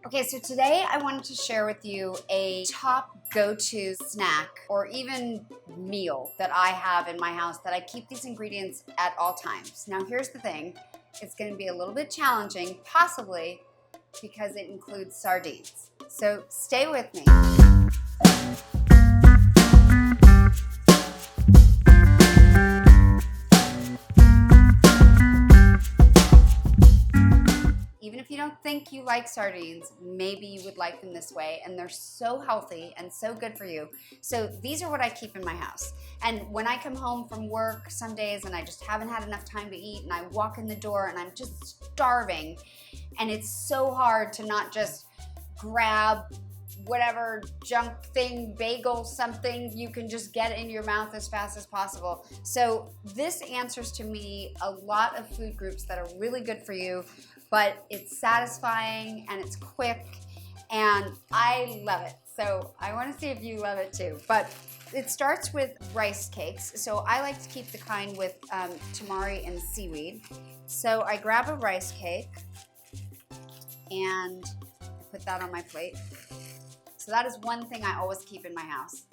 Okay, so today I wanted to share with you a top go-to snack or even meal that I have in my house that I keep these ingredients at all times. Now here's the thing, it's going to be a little bit challenging, possibly because it includes sardines. So stay with me. Even if you don't think you like sardines, maybe you would like them this way, and they're so healthy and so good for you. So these are what I keep in my house. And when I come home from work some days and I just haven't had enough time to eat and I walk in the door and I'm just starving, and it's so hard to not just grab whatever junk thing, bagel, something you can just get in your mouth as fast as possible. So this answers to me a lot of food groups that are really good for you, but it's satisfying and it's quick and I love it. So I want to see if you love it too. But it starts with rice cakes. So I like to keep the kind with tamari and seaweed. So I grab a rice cake and I put that on my plate. So that is one thing I always keep in my house.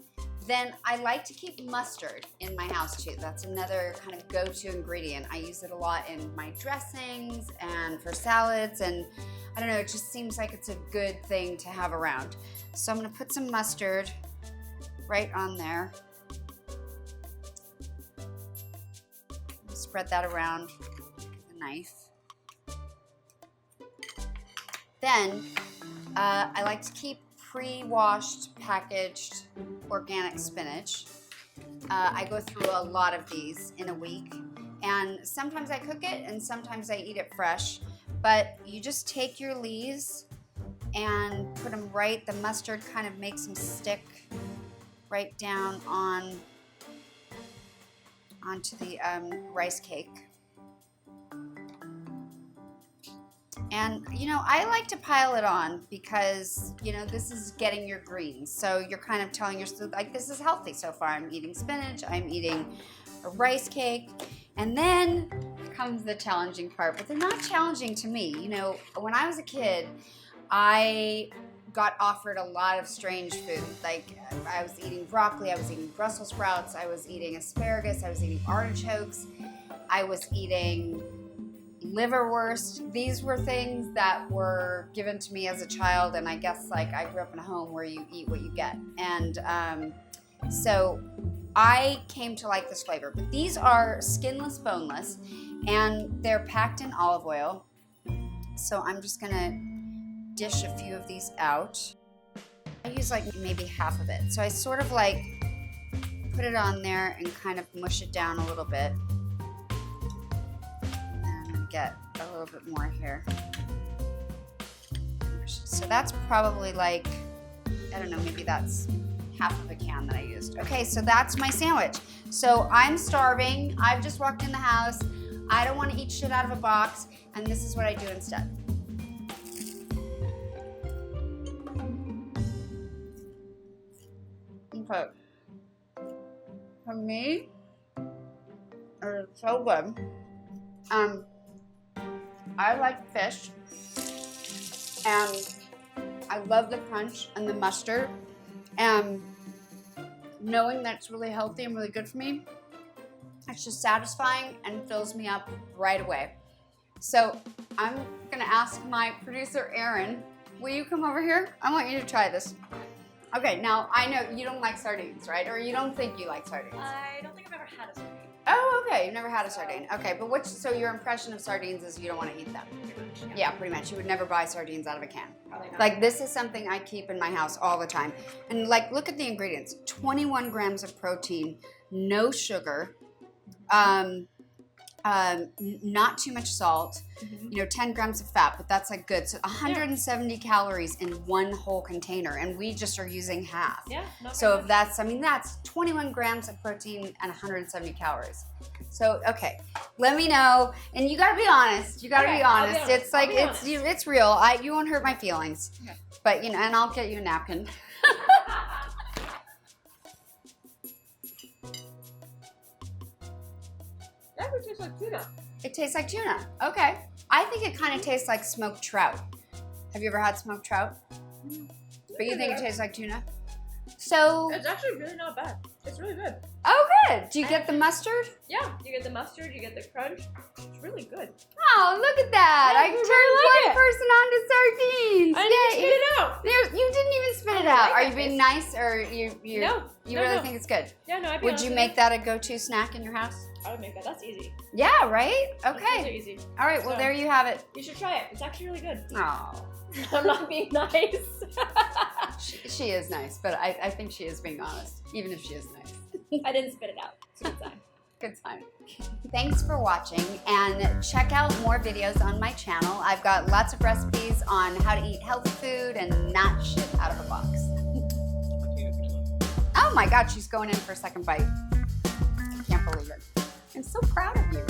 Then I like to keep mustard in my house too. That's another kind of go-to ingredient. I use it a lot in my dressings and for salads, and I don't know, it just seems like it's a good thing to have around. So I'm gonna put some mustard right on there. Spread that around with a knife. Then I like to keep pre-washed, packaged organic spinach. I go through a lot of these in a week, and sometimes I cook it and sometimes I eat it fresh, but you just take your leaves and put them right, the mustard kind of makes them stick right down onto the rice cake. And, you know, I like to pile it on because, you know, this is getting your greens. So you're kind of telling yourself, like, this is healthy so far. I'm eating spinach, I'm eating a rice cake. And then comes the challenging part, but they're not challenging to me. You know, when I was a kid, I got offered a lot of strange food. Like, I was eating broccoli, I was eating Brussels sprouts, I was eating asparagus, I was eating artichokes, I was eating liverwurst. These were things that were given to me as a child, and I guess like I grew up in a home where you eat what you get, and so I came to like this flavor. But these are skinless, boneless, and they're packed in olive oil. So I'm just gonna dish a few of these out. I use like maybe half of it. So I sort of like put it on there and kind of mush it down a little bit. Get a little bit more here. So that's probably like, I don't know, maybe that's half of a can that I used. Okay, so that's my sandwich. So I'm starving, I've just walked in the house, I don't want to eat shit out of a box, and this is what I do instead. Okay. For me, it's so good. I like fish, and I love the crunch and the mustard, and knowing that it's really healthy and really good for me, it's just satisfying and fills me up right away. So I'm gonna ask my producer, Erin, will you come over here? I want you to try this. Okay, now I know you don't like sardines, right? Or you don't think you like sardines? I don't think I've ever had a sardine. Oh, okay. You've never had a sardine. Okay, but so your impression of sardines is you don't want to eat them? Pretty much, Yeah, pretty much. You would never buy sardines out of a can. Probably not. Like, this is something I keep in my house all the time. And like, look at the ingredients. 21 grams of protein, no sugar, not too much salt, you know, 10 grams of fat, but that's like good. So 170 calories in one whole container, and we just are using half. Yeah. So if that's, I mean, that's 21 grams of protein and 170 calories. So, okay, let me know. And you gotta be honest. You gotta be honest. It's like, it's real. You won't hurt my feelings. Okay. But, you know, and I'll get you a napkin. That tastes like tuna. It tastes like tuna. Okay. I think it kind of tastes like smoked trout. Have you ever had smoked trout? But you think it Yeah. tastes like tuna? So, It's actually really not bad. It's really good. oh good. Do you get the mustard? Yeah, you get the mustard, you get the crunch. It's really good. Oh, look at that. Yeah, I we turned really like one person onto sardines. I didn't Yay. spit it out. You didn't even spit it I out. like Are it. you being nice or you No. you No, really no. think it's good? Yeah, no, I'd be Would honest you with make that a go-to snack in your house? I would make that. That's easy. Yeah, right? That's really Okay. easy. All right, well So- there you have it. You should try it. It's actually really good. Oh. I'm not being nice. She is nice, but I think she is being honest, even if she is nice. I didn't spit it out. It's a good sign. Good time. Thanks for watching, and check out more videos on my channel. I've got lots of recipes on how to eat healthy food and not shit out of a box. Oh my God, she's going in for a second bite. I can't believe it. I'm so proud of you.